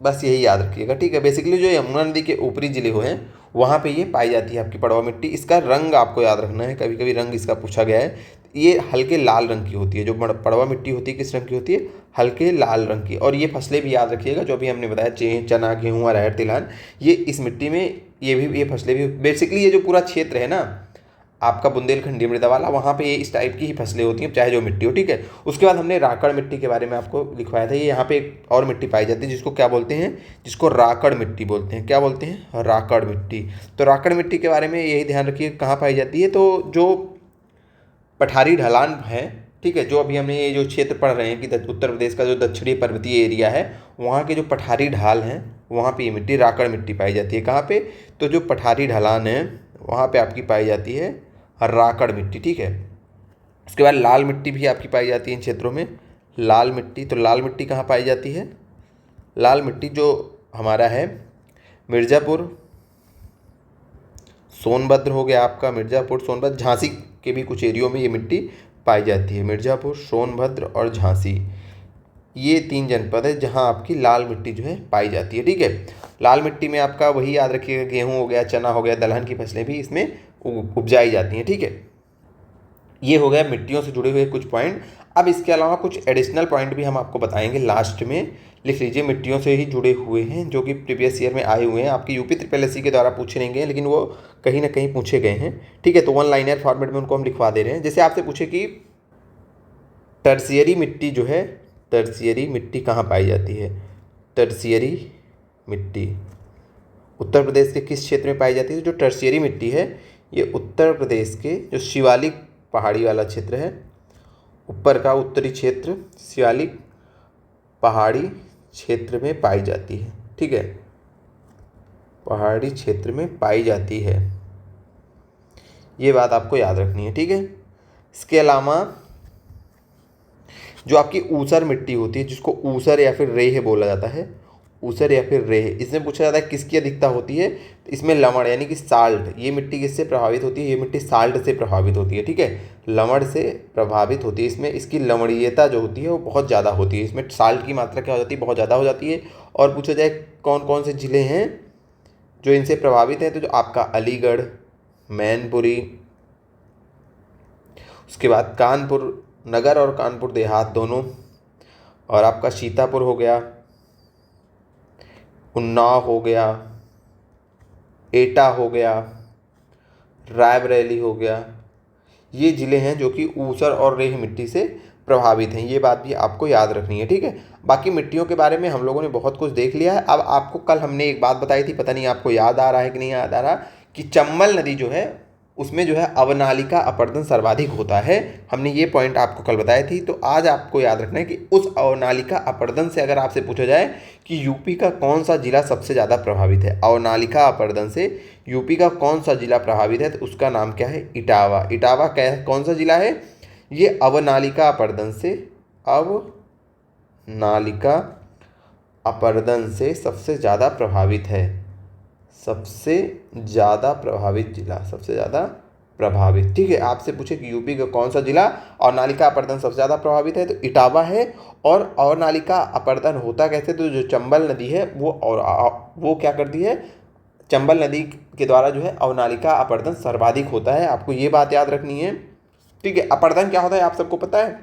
A: बस यही याद रखिएगा, ठीक है। बेसिकली जो यमुना नदी के ऊपरी ज़िले हैं वहाँ पे ये पाई जाती है आपकी पड़वा मिट्टी। इसका रंग आपको याद रखना है, कभी कभी रंग इसका पूछा गया है। ये हल्के लाल रंग की होती है, जो पड़वा मिट्टी होती है किस रंग की होती है, हल्के लाल रंग की। और ये फसलें भी याद रखिएगा जो अभी हमने बताया, चना, गेहूँ, अरहर, तिलहन, ये इस मिट्टी में ये फसलें भी बेसिकली, ये जो पूरा क्षेत्र है ना आपका बुंदेलखंडी मृदा वाला, वहाँ पे ये इस टाइप की ही फसलें होती हैं, चाहे जो मिट्टी हो, ठीक है। उसके बाद हमने राकड़ मिट्टी के बारे में आपको लिखवाया था। ये यहाँ पे एक और मिट्टी पाई जाती है जिसको क्या बोलते हैं, जिसको राकड़ मिट्टी बोलते हैं। क्या बोलते हैं, राकड़ मिट्टी। तो राकड़ मिट्टी के बारे में यही ध्यान रखिए कहाँ पाई जाती है, तो जो पठारी ढलान है, ठीक है, जो अभी हमने ये जो क्षेत्र पढ़ रहे हैं कि उत्तर प्रदेश का जो दक्षिणी पर्वतीय एरिया है, वहाँ के जो पठारी ढाल हैं वहाँ पे ये मिट्टी राकड़ मिट्टी पाई जाती है। कहाँ पे, तो जो पठारी ढलान है वहाँ पे आपकी पाई जाती है राकड़ मिट्टी, ठीक है। उसके बाद लाल मिट्टी भी आपकी पाई जाती है इन क्षेत्रों में, लाल मिट्टी। तो लाल मिट्टी कहाँ पाई जाती है, लाल मिट्टी जो हमारा है मिर्ज़ापुर, सोनभद्र हो गया आपका, मिर्ज़ापुर, सोनभद्र, झांसी के भी कुछ एरियो में ये मिट्टी पाई जाती है। मिर्ज़ापुर, सोनभद्र और झांसी, ये 3 जनपद है जहाँ आपकी लाल मिट्टी जो है पाई जाती है, ठीक है। लाल मिट्टी में आपका वही याद रखिएगा, गेहूँ हो गया, चना हो गया, दलहन की फसलें भी इसमें उपजाई जाती हैं, ठीक है। ये हो गया मिट्टियों से जुड़े हुए कुछ पॉइंट। अब इसके अलावा कुछ एडिशनल पॉइंट भी हम आपको बताएंगे लास्ट में, लिख लीजिए, मिट्टियों से ही जुड़े हुए हैं जो कि प्रीवियस ईयर में आए हुए हैं, आपकी यूपी ट्रिपल एससी के द्वारा पूछे नहीं गए लेकिन वो कहीं ना कहीं पूछे गए हैं, ठीक है। तो 1 लाइनर फॉर्मेट में उनको हम लिखवा दे रहे हैं। जैसे आपसे पूछे कि टर्शियरी मिट्टी जो है, टर्शियरी मिट्टी कहाँ पाई जाती है, टर्शियरी मिट्टी उत्तर प्रदेश के किस क्षेत्र में पाई जाती है। जो टर्शियरी मिट्टी है ये उत्तर प्रदेश के जो शिवालिक पहाड़ी वाला क्षेत्र है, ऊपर का उत्तरी क्षेत्र शिवालिक पहाड़ी क्षेत्र में पाई जाती है, ठीक है, पहाड़ी क्षेत्र में पाई जाती है। ये बात आपको याद रखनी है, ठीक है। इसके अलावा जो आपकी ऊसर मिट्टी होती है, जिसको ऊसर या फिर रेह बोला जाता है, ऊसर या फिर रेह, इसमें पूछा जाता है किसकी अधिकता होती है, इसमें लवण यानी कि साल्ट। ये मिट्टी किससे प्रभावित होती है, ये मिट्टी साल्ट से प्रभावित होती है, ठीक है, लवण से प्रभावित होती है। इसमें इसकी लवणीयता जो होती है वो बहुत ज़्यादा होती है, इसमें साल्ट की मात्रा क्या हो जाती है, बहुत ज़्यादा हो जाती है। और पूछा जाए कौन कौन से ज़िले हैं जो इनसे प्रभावित हैं, तो जो आपका अलीगढ़, मैनपुरी, उसके बाद कानपुर नगर और कानपुर देहात दोनों, और आपका सीतापुर हो गया, उन्नाव हो गया, एटा हो गया, रायबरेली हो गया, ये ज़िले हैं जो कि ऊसर और रेह मिट्टी से प्रभावित हैं। ये बात भी आपको याद रखनी है, ठीक है। बाकी मिट्टियों के बारे में हम लोगों ने बहुत कुछ देख लिया है। अब आपको कल हमने एक बात बताई थी, पता नहीं आपको याद आ रहा है कि नहीं याद आ रहा, कि चंबल नदी जो है उसमें जो है अवनालिका अपरदन सर्वाधिक होता है। हमने ये पॉइंट आपको कल बताई थी। तो आज आपको याद रखना है कि उस अवनालिका अपरदन से अगर आपसे पूछा जाए कि यूपी का कौन सा जिला सबसे ज़्यादा प्रभावित है, अवनालिका अपरदन से यूपी का कौन सा जिला प्रभावित है, तो उसका नाम क्या है, इटावा। इटावा कौन सा जिला है, ये अवनालिका अपरदन से, अवनालिका अपरदन से सबसे ज़्यादा प्रभावित है, सबसे ज़्यादा प्रभावित जिला, सबसे ज़्यादा प्रभावित, ठीक है। आपसे पूछे कि यूपी का कौन सा जिला अवनालिका अपरदन सबसे ज़्यादा प्रभावित है, तो इटावा है। और अवनालिका अपरदन होता कैसे, तो जो चंबल नदी है वो क्या करती है, चंबल नदी के द्वारा जो है अवनालिका अपरदन सर्वाधिक होता है। आपको ये बात याद रखनी है, ठीक है। अपरदन क्या होता है आप सबको पता है,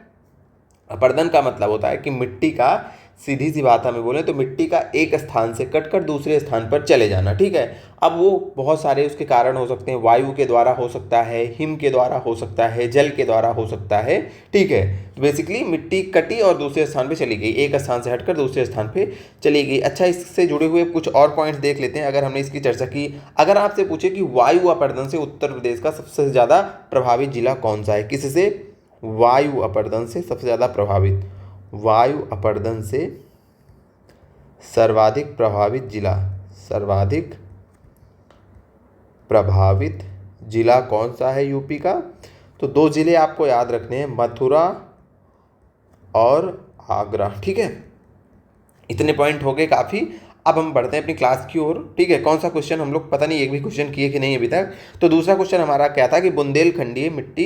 A: अपरदन का मतलब होता है कि मिट्टी का, सीधी सी बात हमें बोलें तो मिट्टी का एक स्थान से कटकर दूसरे स्थान पर चले जाना, ठीक है। अब वो बहुत सारे उसके कारण हो सकते हैं, वायु के द्वारा हो सकता है, हिम के द्वारा हो सकता है, जल के द्वारा हो सकता है, ठीक है। तो बेसिकली मिट्टी कटी और दूसरे स्थान पे चली गई, एक स्थान से हटकर दूसरे स्थान पे चली गई। अच्छा, इससे जुड़े हुए कुछ और पॉइंट्स देख लेते हैं अगर हमने इसकी चर्चा की। अगर आपसे पूछे कि वायु अपरदन से उत्तर प्रदेश का सबसे ज़्यादा प्रभावित जिला कौन सा है, किससे, वायु अपरदन से सबसे ज़्यादा प्रभावित, वायु अपरदन से सर्वाधिक प्रभावित जिला, सर्वाधिक प्रभावित जिला कौन सा है यूपी का, तो 2 जिले आपको याद रखने हैं, मथुरा और आगरा, ठीक है। इतने पॉइंट हो गए काफ़ी। अब हम बढ़ते हैं अपनी क्लास की ओर, ठीक है। कौन सा क्वेश्चन हम लोग, पता नहीं एक भी क्वेश्चन किए कि नहीं अभी तक। तो दूसरा क्वेश्चन हमारा क्या था कि बुंदेलखंडीय मिट्टी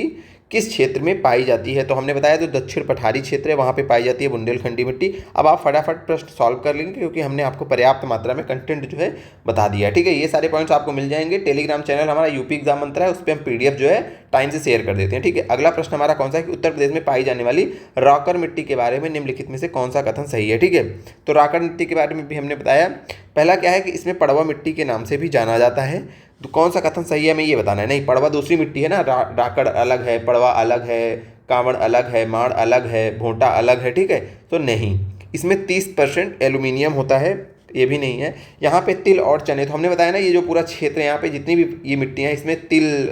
A: किस क्षेत्र में पाई जाती है? तो हमने बताया जो दक्षिण पठारी क्षेत्र है वहाँ पे पाई जाती है बुंदेलखंडी मिट्टी। अब आप फटाफट प्रश्न सॉल्व कर लेंगे क्योंकि हमने आपको पर्याप्त मात्रा में कंटेंट जो है बता दिया, ठीक है। ये सारे पॉइंट्स आपको मिल जाएंगे। टेलीग्राम चैनल हमारा यूपी एग्जाम मंत्र है, उस पर हम PDF जो है टाइम से शेयर कर देते हैं, ठीक है। अगला प्रश्न हमारा कौन सा है कि उत्तर प्रदेश में पाई जाने वाली रॉकर मिट्टी के बारे में निम्नलिखित में से कौन सा कथन सही है, ठीक है। तो रॉकर मिट्टी के बारे में भी हमने बताया। पहला क्या है कि इसमें पड़वा मिट्टी के नाम से भी जाना जाता है। तो कौन सा कथन सही है हमें ये बताना है। नहीं, पड़वा दूसरी मिट्टी है ना, राकड़ अलग है, पड़वा अलग है, कांवड़ अलग है, माड़ अलग है, भोंटा अलग है, ठीक है। तो नहीं, इसमें 30% एल्यूमिनियम होता है, ये भी नहीं है। यहाँ पे तिल और चने, तो हमने बताया ना ये जो पूरा क्षेत्र है यहाँ पे जितनी भी ये मिट्टियाँ हैं इसमें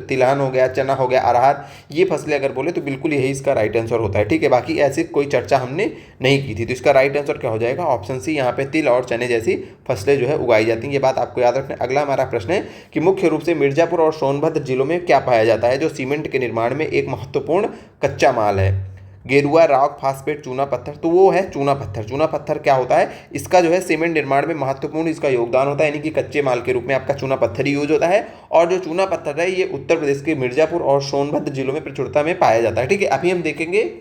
A: तिलहन हो गया, चना हो गया, अरहर, ये फसलें अगर बोले तो बिल्कुल यही इसका राइट आंसर होता है, ठीक है। बाकी ऐसी कोई चर्चा हमने नहीं की थी। तो इसका राइट आंसर क्या हो जाएगा? ऑप्शन सी, यहाँ पे तिल और चने जैसी फसलें जो है उगाई जाती हैं। ये बात आपको याद रखना है। अगला हमारा प्रश्न है कि मुख्य रूप से मिर्जापुर और सोनभद्र जिलों में क्या पाया जाता है जो सीमेंट के निर्माण में एक महत्वपूर्ण कच्चा माल है? गेरुआ, रॉक, फास्फेट, चूना पत्थर। तो वो है चूना पत्थर। चूना पत्थर क्या होता है? इसका जो है सीमेंट निर्माण में महत्वपूर्ण इसका योगदान होता है, यानी कि कच्चे माल के रूप में आपका चूना पत्थर ही यूज होता है। और जो चूना पत्थर है ये उत्तर प्रदेश के मिर्जापुर और सोनभद्र जिलों में प्रचुरता में पाया जाता है, ठीक है। अभी हम देखेंगे,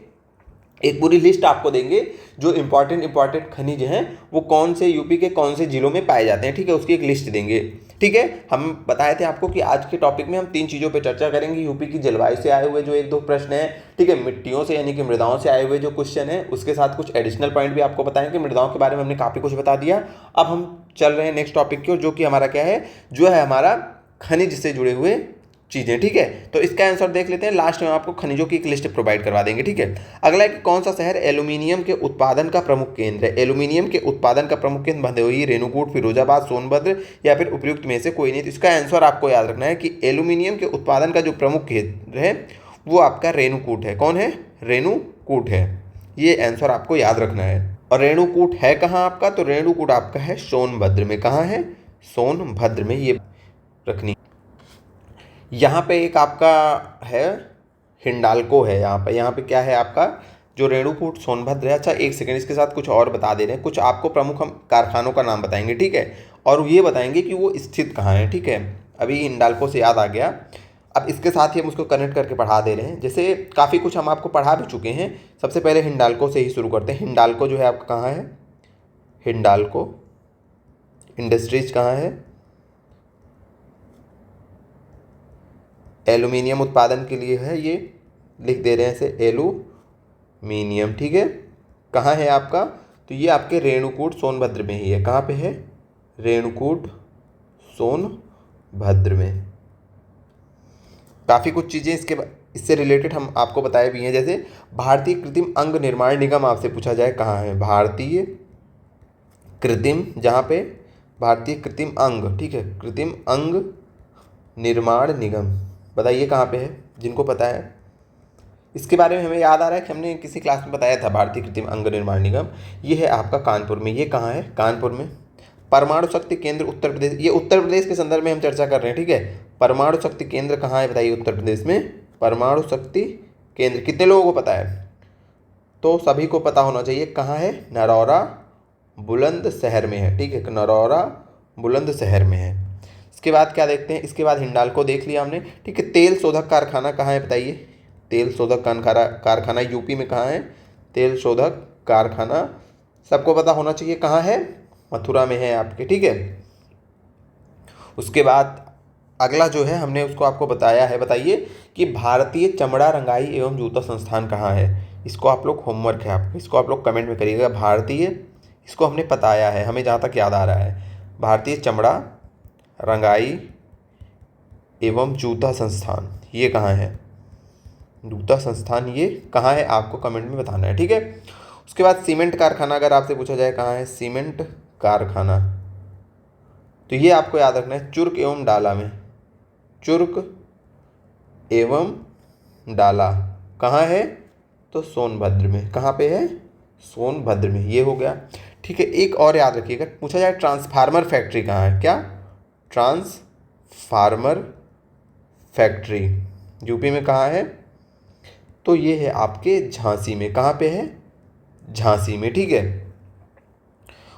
A: एक पूरी लिस्ट आपको देंगे जो इंपॉर्टेंट खनिज हैं वो कौन से यूपी के कौन से जिलों में पाए जाते हैं, ठीक है। उसकी एक लिस्ट देंगे, ठीक है। हम बताए थे आपको कि आज के टॉपिक में हम 3 चीज़ों पे चर्चा करेंगे। यूपी की जलवायु से आए हुए जो 1-2 प्रश्न हैं, ठीक है। मिट्टियों से यानी कि मृदाओं से आए हुए जो क्वेश्चन है, उसके साथ कुछ एडिशनल पॉइंट भी आपको बताएंगे। मृदाओं के बारे में हमने काफ़ी कुछ बता दिया। अब हम चल रहे हैं नेक्स्ट टॉपिक की ओर, जो कि हमारा क्या है, जो है हमारा खनिज से जुड़े हुए चीज़ें, ठीक है। तो इसका आंसर देख लेते हैं। लास्ट में आपको खनिजों की एक लिस्ट प्रोवाइड करवा देंगे, ठीक है। अगला है कि कौन सा शहर एल्यूमिनियम के उत्पादन का प्रमुख केंद्र है? एल्यूमिनियम के उत्पादन का प्रमुख केंद्र भदोही, रेणुकूट, फिरोजाबाद, सोनभद्र या फिर उपयुक्त में से कोई नहीं। तो इसका आंसर आपको याद रखना है कि एल्यूमिनियम के उत्पादन का जो प्रमुख केंद्र है वो आपका रेणुकूट है। कौन है? रेणुकूट है। ये आंसर आपको याद रखना है। और रेणुकूट है कहाँ आपका? तो रेणुकूट आपका है सोनभद्र में। कहाँ है? सोनभद्र में। ये रखनी। यहाँ पे एक आपका है हिंडाल्को है। यहाँ पे क्या है आपका जो रेणुकूट सोनभद्र है। अच्छा एक सेकंड, इसके साथ कुछ और बता दे रहे हैं। कुछ आपको प्रमुख हम कारखानों का नाम बताएंगे, ठीक है। और ये बताएंगे कि वो स्थित कहाँ है, ठीक है। अभी हिंडाल्को से याद आ गया। अब इसके साथ ही हम उसको कनेक्ट करके पढ़ा दे रहे हैं। जैसे काफ़ी कुछ हम आपको पढ़ा भी चुके हैं। सबसे पहले हिंडाल्को से ही शुरू करते हैं। हिंडाल्को जो है आपका कहाँ है? हिंडाल्को इंडस्ट्रीज कहाँ है? एल्यूमिनियम उत्पादन के लिए है, ये लिख दे रहे हैं ऐसे एल्यूमिनियम, ठीक है। कहाँ है आपका? तो ये आपके रेणुकूट सोनभद्र में ही है। कहाँ पे है? रेणुकूट सोनभद्र में। काफ़ी कुछ चीज़ें इससे रिलेटेड हम आपको बताए भी हैं। जैसे भारतीय कृत्रिम अंग निर्माण निगम आपसे पूछा जाए कहाँ है? भारतीय कृत्रिम, जहाँ पे भारतीय कृत्रिम अंग, ठीक है, कृत्रिम अंग निर्माण निगम, बताइए कहाँ पे है जिनको पता है। इसके बारे में हमें याद आ रहा है कि हमने किसी क्लास में बताया था। भारतीय कृत्रिम अंग निर्माण निगम ये है आपका कानपुर में। ये कहाँ है? कानपुर में। परमाणु शक्ति केंद्र उत्तर प्रदेश, ये उत्तर प्रदेश के संदर्भ में हम चर्चा कर रहे हैं, ठीक है। परमाणु शक्ति केंद्र कहाँ है बताइए उत्तर प्रदेश में? परमाणु शक्ति केंद्र कितने लोगों को पता है? तो सभी को पता होना चाहिए। कहाँ है? नरौरा बुलंदशहर में है, ठीक है। नरौरा बुलंदशहर में है। इसके बाद क्या देखते हैं? इसके बाद हिंडाल्को देख लिया हमने, ठीक है। तेल शोधक कारखाना कहाँ है बताइए? तेल शोधक कारखाना यूपी में कहाँ है? तेल शोधक कारखाना सबको पता होना चाहिए। कहाँ है? मथुरा में है आपके, ठीक है। उसके बाद अगला जो है हमने उसको आपको बताया है। बताइए कि भारतीय चमड़ा रंगाई एवं जूता संस्थान कहाँ है? इसको आप लोग होमवर्क है आपको, इसको आप लोग कमेंट में करिएगा। भारतीय, इसको हमने बताया है, हमें जहाँ तक याद आ रहा है। भारतीय चमड़ा रंगाई एवं जूता संस्थान ये कहाँ है? जूता संस्थान ये कहाँ है आपको कमेंट में बताना है, ठीक है। उसके बाद सीमेंट कारखाना अगर आपसे पूछा जाए कहाँ है? सीमेंट कारखाना, तो ये आपको याद रखना है चुर्क एवं डाला में। चुर्क एवं डाला कहाँ है? तो सोनभद्र में। कहाँ पे है? सोनभद्र में। ये हो गया, ठीक है। एक और याद रखिएगा, पूछा जाए ट्रांसफार्मर फैक्ट्री कहाँ है? क्या? ट्रांसफार्मर फैक्ट्री यूपी में कहाँ है? तो ये है आपके झांसी में। कहाँ पे है? झांसी में, ठीक है।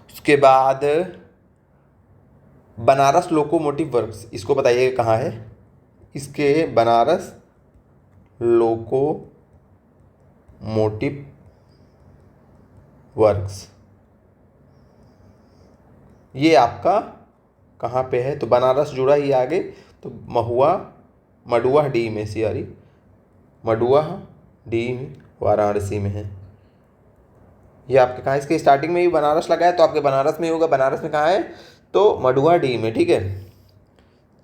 A: उसके बाद बनारस लोकोमोटिव वर्क्स, इसको बताइए कहाँ है? इसके बनारस लोकोमोटिव वर्क्स। ये आपका कहाँ पे है? तो बनारस जुड़ा ही आगे, तो मडुआ डी में मडुआ डी में वाराणसी में है। ये आपके कहाँ, इसके स्टार्टिंग में ही बनारस लगा है तो आपके बनारस में ही होगा। बनारस में कहाँ है? तो मडुआ डी में, ठीक है।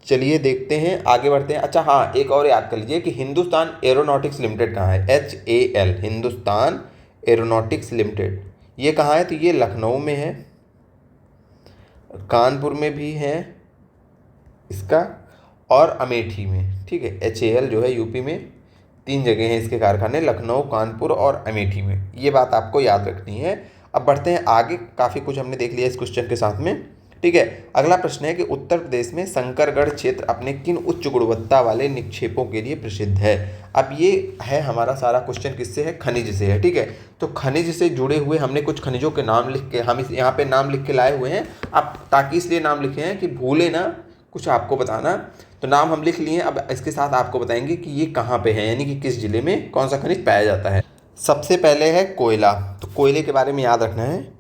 A: चलिए देखते हैं, आगे बढ़ते हैं। अच्छा हाँ, एक और याद कर लीजिए कि हिंदुस्तान एरोनॉटिक्स लिमिटेड कहाँ है? HAL, हिंदुस्तान एरोनॉटिक्स लिमिटेड, ये कहाँ है? तो ये लखनऊ में है, कानपुर में भी है इसका, और अमेठी में, ठीक है। HAL जो है यूपी में 3 जगह हैं इसके कारखाने, लखनऊ, कानपुर और अमेठी में। ये बात आपको याद रखनी है। अब बढ़ते हैं आगे, काफ़ी कुछ हमने देख लिया इस क्वेश्चन के साथ में, ठीक है। अगला प्रश्न है कि उत्तर प्रदेश में शंकरगढ़ क्षेत्र अपने किन उच्च गुणवत्ता वाले निक्षेपों के लिए प्रसिद्ध है? अब ये है हमारा सारा क्वेश्चन किससे है? खनिज से है, ठीक है। तो खनिज से जुड़े हुए हमने कुछ खनिजों के नाम लिख के, हम यहाँ पे नाम लिख के लाए हुए हैं। अब ताकि इसलिए नाम लिखे हैं कि भूले ना, कुछ आपको बताना। तो नाम हम लिख लिए, अब इसके साथ आपको बताएंगे कि ये कहाँ पे है, यानी कि किस जिले में कौन सा खनिज पाया जाता है। सबसे पहले है कोयला। तो कोयले के बारे में याद रखना है,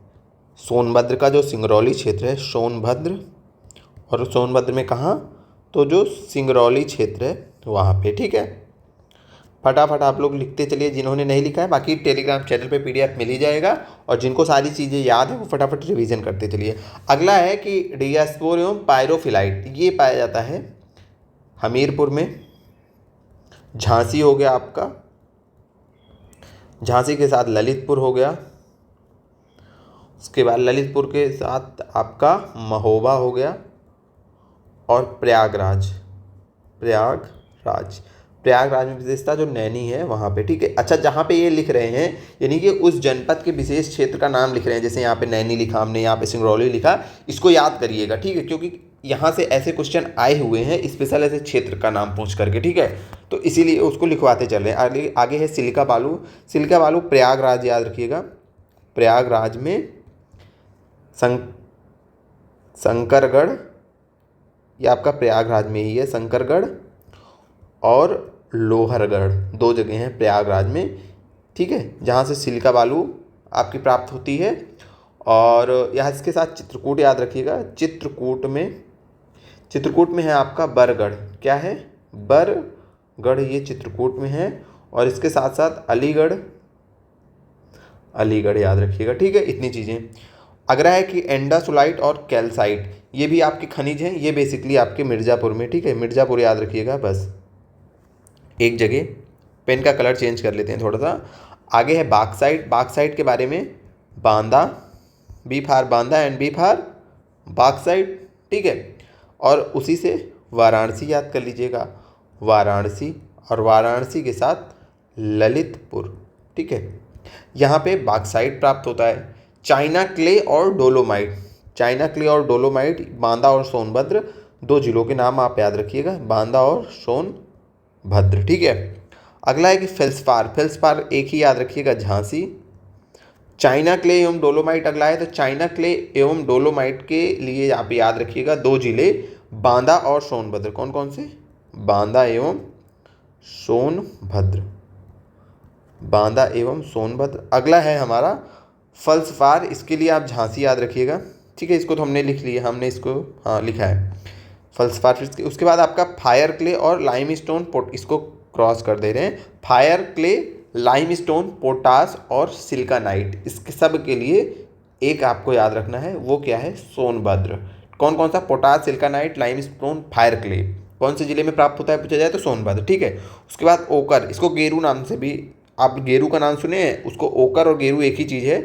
A: सोनभद्र का जो सिंगरौली क्षेत्र है, सोनभद्र, और सोनभद्र में कहाँ? तो जो सिंगरौली क्षेत्र है वहाँ पे, ठीक है। फटाफट आप लोग लिखते चलिए, जिन्होंने नहीं लिखा है बाकी टेलीग्राम चैनल पे PDF मिल ही जाएगा, और जिनको सारी चीज़ें याद है वो फटाफट रिवीजन करते चलिए। अगला है कि डियास्पोरियम पायरोफिलाइट, ये पाया जाता है हमीरपुर में, झांसी हो गया आपका, झांसी के साथ ललितपुर हो गया, उसके बाद ललितपुर के साथ आपका महोबा हो गया, और प्रयागराज में विशेषता जो नैनी है वहाँ पे, ठीक है। अच्छा, जहाँ पे ये लिख रहे हैं यानी कि उस जनपद के विशेष क्षेत्र का नाम लिख रहे हैं, जैसे यहाँ पे नैनी लिखा हमने, यहाँ पे सिंगरौली लिखा, इसको याद करिएगा, ठीक है, क्योंकि यहाँ से ऐसे क्वेश्चन आए हुए हैं स्पेशल ऐसे क्षेत्र का नाम पूछ करके, ठीक है। तो इसीलिए उसको लिखवाते चल रहे हैं। आगे है सिलिका बालू प्रयागराज, याद रखिएगा, प्रयागराज में शंकरगढ़, ये आपका प्रयागराज में ही है, शंकरगढ़ और लोहरगढ़ 2 जगह हैं प्रयागराज में, ठीक है, जहाँ से सिलिका बालू आपकी प्राप्त होती है। और यहाँ इसके साथ चित्रकूट याद रखिएगा, चित्रकूट में है आपका बरगढ़, क्या है? बरगढ़, ये चित्रकूट में है। और इसके साथ साथ अलीगढ़ याद रखिएगा, ठीक है। इतनी चीज़ें। अगला है कि एंडासोलाइट और कैल्साइट, ये भी आपके खनिज हैं, ये बेसिकली आपके मिर्ज़ापुर में, ठीक है, मिर्ज़ापुर याद रखिएगा बस एक जगह। पेन का कलर चेंज कर लेते हैं थोड़ा सा। आगे है बाक्साइट के बारे में, Banda, B for Banda and B for bauxite, ठीक है। और उसी से वाराणसी याद कर लीजिएगा, वाराणसी, और वाराणसी के साथ ललितपुर, ठीक है। यहाँ पे बाक्साइट प्राप्त होता है। चाइना क्ले और डोलोमाइट, बांदा और सोनभद्र 2 जिलों के नाम आप याद रखिएगा, बांदा और सोनभद्र, ठीक है। अगला है कि फेल्सपार एक ही याद रखिएगा, झांसी। चाइना क्ले एवं डोलोमाइट अगला है, तो चाइना क्ले एवं डोलोमाइट के लिए आप याद रखिएगा 2 जिले, बांदा और सोनभद्र। कौन कौन से? बांदा एवं सोनभद्र। अगला है हमारा फल्सफार, इसके लिए आप झांसी याद रखिएगा, ठीक है। इसको तो हमने लिख लिया, हमने इसको लिखा है फल्सफार। उसके बाद आपका फायर क्ले और लाइमस्टोन, इसको क्रॉस कर दे रहे हैं, फायर क्ले, लाइमस्टोन, पोटास और सिलिकानाइट, इसके सब के लिए एक आपको याद रखना है, वो क्या है? सोनभद्र। कौन कौन सा? पोटास, सिलिकानाइट, लाइमस्टोन, फायर क्ले कौन से जिले में प्राप्त होता है पूछा जाए तो सोनभद्र, ठीक है। उसके बाद ओकर, इसको गेरू नाम से भी, आप गेरू का नाम सुने हैं, उसको ओकर और गेरू एक ही चीज़ है,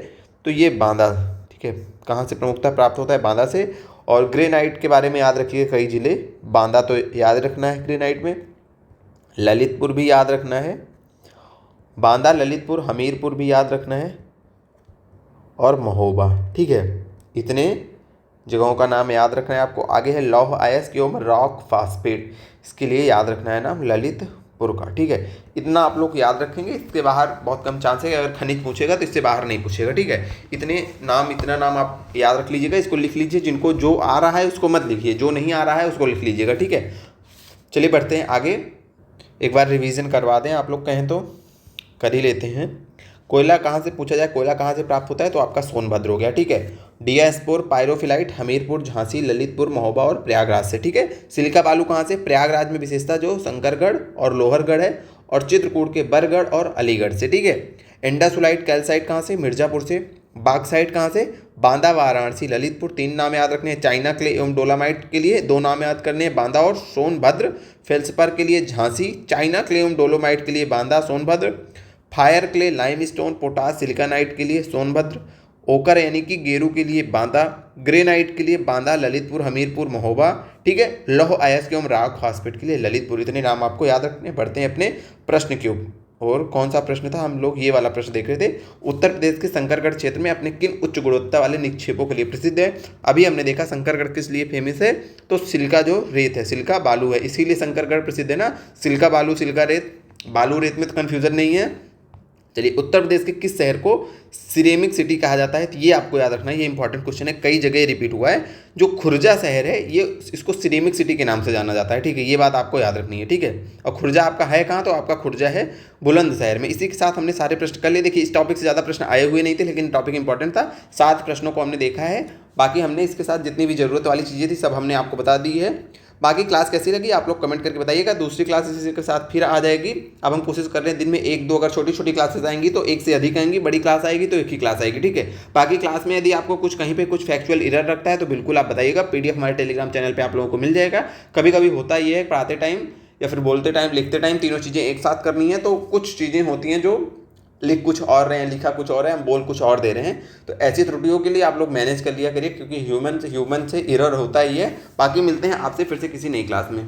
A: तो ये बांदा, ठीक है, कहाँ से प्रमुखता प्राप्त होता है? बांदा से। और ग्रेनाइट के बारे में याद रखिए, कई जिले, बांदा तो याद रखना है ग्रेनाइट में, ललितपुर भी याद रखना है, बांदा, ललितपुर, हमीरपुर भी याद रखना है, और महोबा, ठीक है। इतने जगहों का नाम याद रखना है आपको। आगे है लौह अयस्क एवं रॉक फास्फेट, इसके लिए याद रखना है नाम ललितपुर का, ठीक है। इतना आप लोग याद रखेंगे, इसके बाहर बहुत कम चांस है, अगर खनिज पूछेगा तो इससे बाहर नहीं पूछेगा, ठीक है। इतना नाम आप याद रख लीजिएगा, इसको लिख लीजिए, जिनको जो आ रहा है उसको मत लिखिए, जो नहीं आ रहा है उसको लिख लीजिएगा, ठीक है। चलिए बढ़ते हैं आगे। एक बार रिवीजन करवा दें, आप लोग कहें तो कर ही लेते हैं। कोयला कहाँ से पूछा जाए, कोयला कहाँ से प्राप्त होता है, तो आपका सोनभद्र हो गया, ठीक है। डियास्पोर पायरोफिलाइट हमीरपुर, झांसी, ललितपुर, महोबा और प्रयागराज से, ठीक है। सिलिका बालू कहाँ से, प्रयागराज में विशेषता जो शंकरगढ़ और लोहरगढ़ है, और चित्रकूट के बरगढ़ और अलीगढ़ से, ठीक है। एंडासुलाइट कैल्साइट कहाँ से, मिर्जापुर से। बाक्साइट कहाँ से, बांदा, वाराणसी, ललितपुर। 3 नाम याद रखने हैं। चाइना क्ले एवं डोलामाइट के लिए 2 नाम याद करने हैं, बांदा और सोनभद्र। फेल्सपर के लिए झांसी, चाइना क्ले एवं डोलोमाइट के लिए Banda, Sonbhadra. Fire clay, limestone, potash, sillimanite के लिए सोनभद्र। ओकर यानी कि गेरू के लिए बांदा। ग्रेनाइट के लिए बांदा, ललितपुर, हमीरपुर, महोबा, ठीक है। लौह अयस्क एवं राग फास्फेट के लिए ललितपुर। इतने नाम आपको याद रखने पड़ते हैं अपने प्रश्न के ऊपर। और कौन सा प्रश्न था, हम लोग ये वाला प्रश्न देख रहे थे। उत्तर प्रदेश के शंकरगढ़ क्षेत्र में अपने किन उच्च गुणवत्ता वाले निक्षेपों के लिए प्रसिद्ध है। अभी हमने देखा शंकरगढ़ किस लिए फेमस है, तो सिलिका जो रेत है, सिलिका बालू है, इसीलिए शंकरगढ़ प्रसिद्ध है ना। सिलिका बालू, सिलिका रेत, बालू रेत में तो कन्फ्यूजन नहीं है। चलिए, उत्तर प्रदेश के किस शहर को सिरेमिक सिटी कहा जाता है, तो ये आपको याद रखना है, ये इंपॉर्टेंट क्वेश्चन है, कई जगह रिपीट हुआ है। जो खुर्जा शहर है ये, इसको सिरेमिक सिटी के नाम से जाना जाता है, ठीक है। ये बात आपको याद रखनी है, ठीक है। और खुर्जा आपका है कहाँ, तो आपका खुर्जा है बुलंदशहर में। इसी के साथ हमने सारे प्रश्न कर लिए। देखिए, इस टॉपिक से ज़्यादा प्रश्न आए हुए नहीं थे, लेकिन टॉपिक इंपॉर्टेंट था। 7 प्रश्नों को हमने देखा है। बाकी हमने इसके साथ जितनी भी ज़रूरत वाली चीज़ें थी सब हमने आपको बता दी है। बाकी क्लास कैसी लगी आप लोग कमेंट करके बताइएगा। दूसरी क्लास इसी के साथ फिर आ जाएगी। अब हम कोशिश कर रहे हैं दिन में 1-2, अगर छोटी छोटी क्लासेस आएंगी तो 1 से अधिक आएंगी, बड़ी क्लास आएगी तो 1 ही क्लास आएगी, ठीक है। बाकी क्लास में यदि आपको कुछ कहीं पे कुछ फैक्चुअल एरर रखता है तो बिल्कुल आप बताइएगा। PDF हमारे टेलीग्राम चैनल पर आप लोगों को मिल जाएगा। कभी कभी होता ही है, पढ़ाते टाइम या फिर बोलते टाइम, लिखते टाइम, तीनों चीज़ें एक साथ करनी है, तो कुछ चीज़ें होती हैं जो लिख कुछ और रहे हैं, लिखा कुछ और है, हम बोल कुछ और दे रहे हैं। तो ऐसी त्रुटियों के लिए आप लोग मैनेज कर लिया करिए, क्योंकि ह्यूमन से एरर होता ही है। बाकी मिलते हैं आपसे फिर से किसी नई क्लास में।